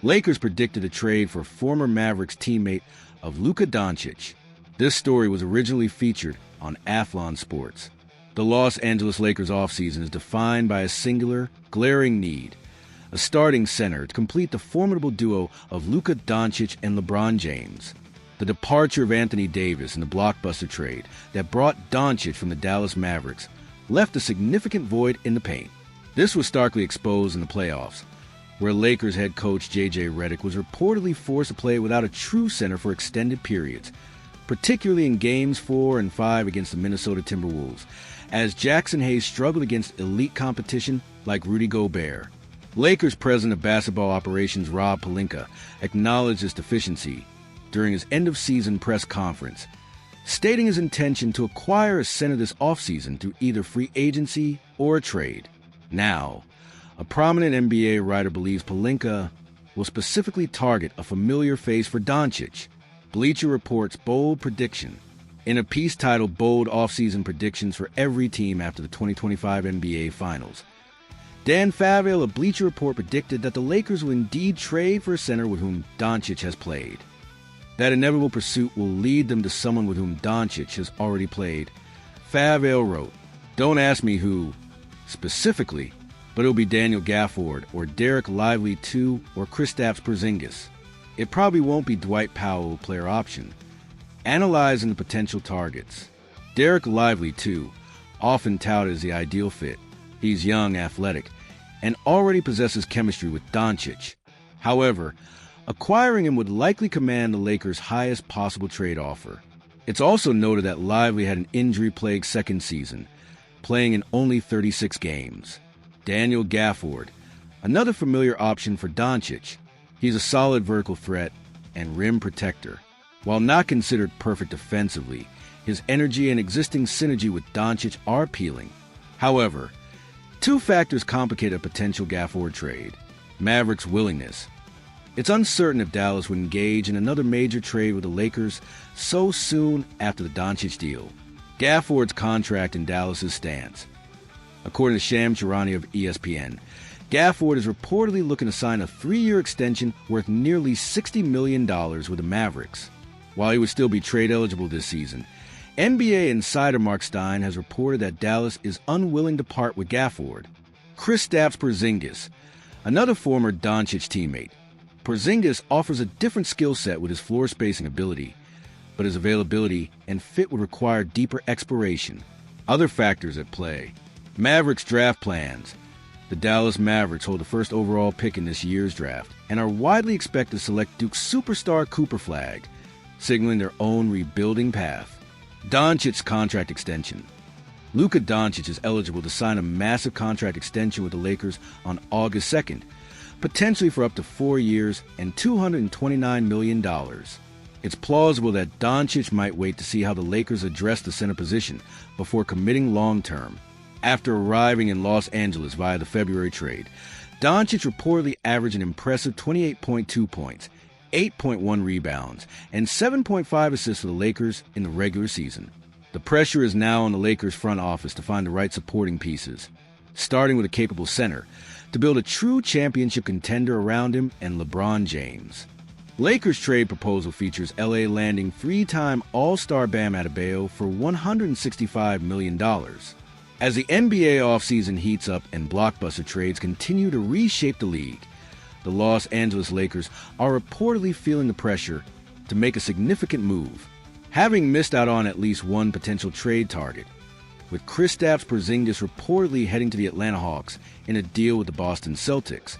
Lakers predicted a trade for former Mavericks teammate of Luka Doncic. This story was originally featured on Athlon Sports. The Los Angeles Lakers offseason is defined by a singular, glaring need: a starting center to complete the formidable duo of Luka Doncic and LeBron James. The departure of Anthony Davis in the blockbuster trade that brought Doncic from the Dallas Mavericks left a significant void in the paint. This was starkly exposed in the playoffs, where Lakers head coach J.J. Redick was reportedly forced to play without a true center for extended periods, particularly in Games 4 and 5 against the Minnesota Timberwolves, as Jackson Hayes struggled against elite competition like Rudy Gobert. Lakers president of basketball operations Rob Pelinka acknowledged this deficiency during his end-of-season press conference, stating his intention to acquire a center this offseason through either free agency or a trade. Now, a prominent NBA writer believes Pelinka will specifically target a familiar face for Doncic. Bleacher Report's bold prediction. In a piece titled Bold Offseason Predictions for Every Team After the 2025 NBA Finals, Dan Favale of Bleacher Report predicted that the Lakers will indeed trade for a center with whom Doncic has played. That inevitable pursuit will lead them to someone with whom Doncic has already played. Favale wrote, "Don't ask me who specifically, but it'll be Daniel Gafford or Derek Lively II or Kristaps Porzingis. It probably won't be Dwight Powell, player option." Analyzing the potential targets. Derek Lively II, often touted as the ideal fit. He's young, athletic, and already possesses chemistry with Doncic. However, acquiring him would likely command the Lakers' highest possible trade offer. It's also noted that Lively had an injury-plagued second season, playing in only 36 games. Daniel Gafford, another familiar option for Doncic. He's a solid vertical threat and rim protector. While not considered perfect defensively, his energy and existing synergy with Doncic are appealing. However, two factors complicate a potential Gafford trade. Mavericks' willingness. It's uncertain if Dallas would engage in another major trade with the Lakers so soon after the Doncic deal. Gafford's contract in Dallas' stance. According to Sham Charania of ESPN, Gafford is reportedly looking to sign a 3-year extension worth nearly $60 million with the Mavericks. While he would still be trade eligible this season, NBA insider Mark Stein has reported that Dallas is unwilling to part with Gafford. Kristaps Porzingis, another former Doncic teammate. Porzingis offers a different skill set with his floor spacing ability, but his availability and fit would require deeper exploration. Other factors at play. Mavericks draft plans. The Dallas Mavericks hold the first overall pick in this year's draft and are widely expected to select Duke's superstar Cooper Flag, signaling their own rebuilding path. Doncic's contract extension. Luka Doncic is eligible to sign a massive contract extension with the Lakers on August 2nd, potentially for up to 4 years and $229 million. It's plausible that Doncic might wait to see how the Lakers address the center position before committing long-term. After arriving in Los Angeles via the February trade, Doncic reportedly averaged an impressive 28.2 points, 8.1 rebounds, and 7.5 assists for the Lakers in the regular season. The pressure is now on the Lakers front office to find the right supporting pieces, starting with a capable center, to build a true championship contender around him and LeBron James. Lakers trade proposal features LA landing 3-time All-Star Bam Adebayo for $165 million. As the NBA offseason heats up and blockbuster trades continue to reshape the league, the Los Angeles Lakers are reportedly feeling the pressure to make a significant move, having missed out on at least one potential trade target, with Kristaps Porzingis reportedly heading to the Atlanta Hawks in a deal with the Boston Celtics.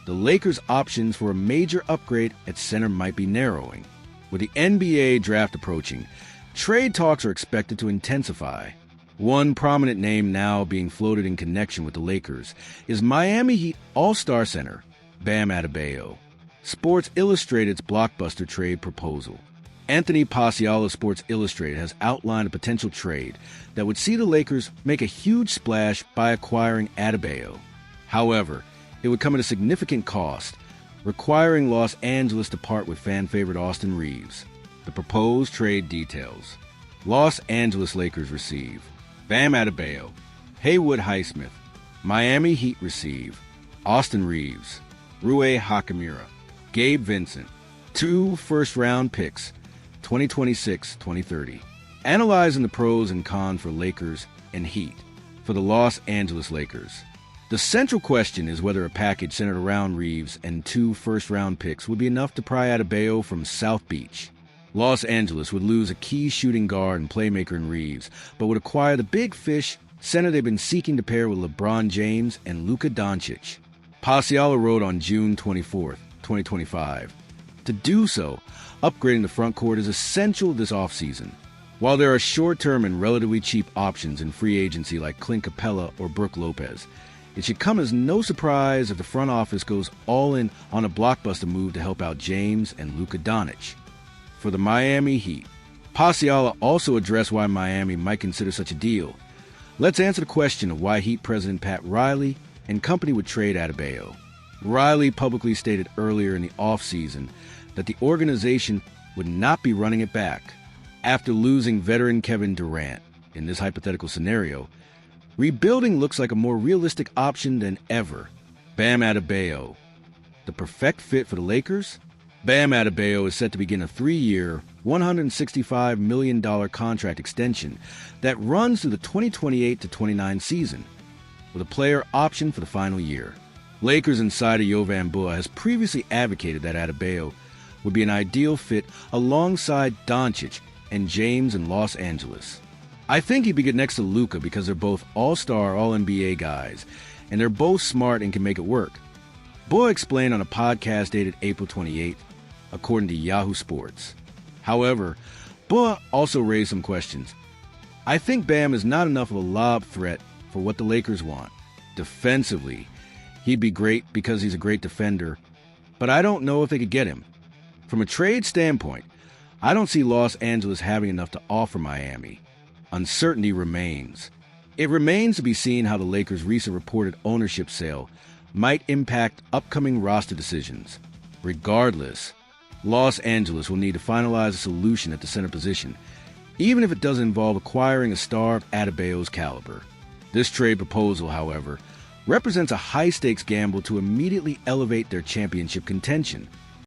The Lakers' options for a major upgrade at center might be narrowing. With the NBA draft approaching, trade talks are expected to intensify. One prominent name now being floated in connection with the Lakers is Miami Heat All-Star center Bam Adebayo. Sports Illustrated's blockbuster trade proposal. Anthony Pasialo of Sports Illustrated has outlined a potential trade that would see the Lakers make a huge splash by acquiring Adebayo. However, it would come at a significant cost, requiring Los Angeles to part with fan-favorite Austin Reeves. The proposed trade details. Los Angeles Lakers receive Bam Adebayo, Haywood Highsmith. Miami Heat receive Austin Reeves, Rui Hachimura. Gabe Vincent, 2 first-round picks, 2026-2030. Analyzing the pros and cons for Lakers and Heat. For the Los Angeles Lakers, the central question is whether a package centered around Reeves and 2 first-round picks would be enough to pry Adebayo from South Beach. Los Angeles would lose a key shooting guard and playmaker in Reeves, but would acquire the big fish center they've been seeking to pair with LeBron James and Luka Doncic. Pasiala wrote on June 24, 2025, "To do so, upgrading the front court is essential this offseason. While there are short-term and relatively cheap options in free agency like Clint Capella or Brook Lopez, it should come as no surprise if the front office goes all in on a blockbuster move to help out James and Luka Doncic." For the Miami Heat, Pasiala also addressed why Miami might consider such a deal. Let's answer the question of why Heat President Pat Riley and company would trade Adebayo. Riley publicly stated earlier in the offseason that the organization would not be running it back. After losing veteran Kevin Durant in this hypothetical scenario, rebuilding looks like a more realistic option than ever. Bam Adebayo, the perfect fit for the Lakers? Bam Adebayo is set to begin a 3-year, $165 million contract extension that runs through the 2028-29 season, with a player option for the final year. Lakers insider Jovan Buah has previously advocated that Adebayo would be an ideal fit alongside Doncic and James in Los Angeles. "I think he'd be good next to Luka because they're both all-star, all-NBA guys, and they're both smart and can make it work," Buah explained on a podcast dated April 28th, according to Yahoo Sports. However, Buah also raised some questions. "I think Bam is not enough of a lob threat for what the Lakers want. Defensively, he'd be great because he's a great defender, but I don't know if they could get him. From a trade standpoint, I don't see Los Angeles having enough to offer Miami. Uncertainty remains. It remains to be seen how the Lakers' recent reported ownership sale might impact upcoming roster decisions. Regardless, Los Angeles will need to finalize a solution at the center position, even if it doesn't involve acquiring a star of Adebayo's caliber. This trade proposal, however, represents a high-stakes gamble to immediately elevate their championship contention.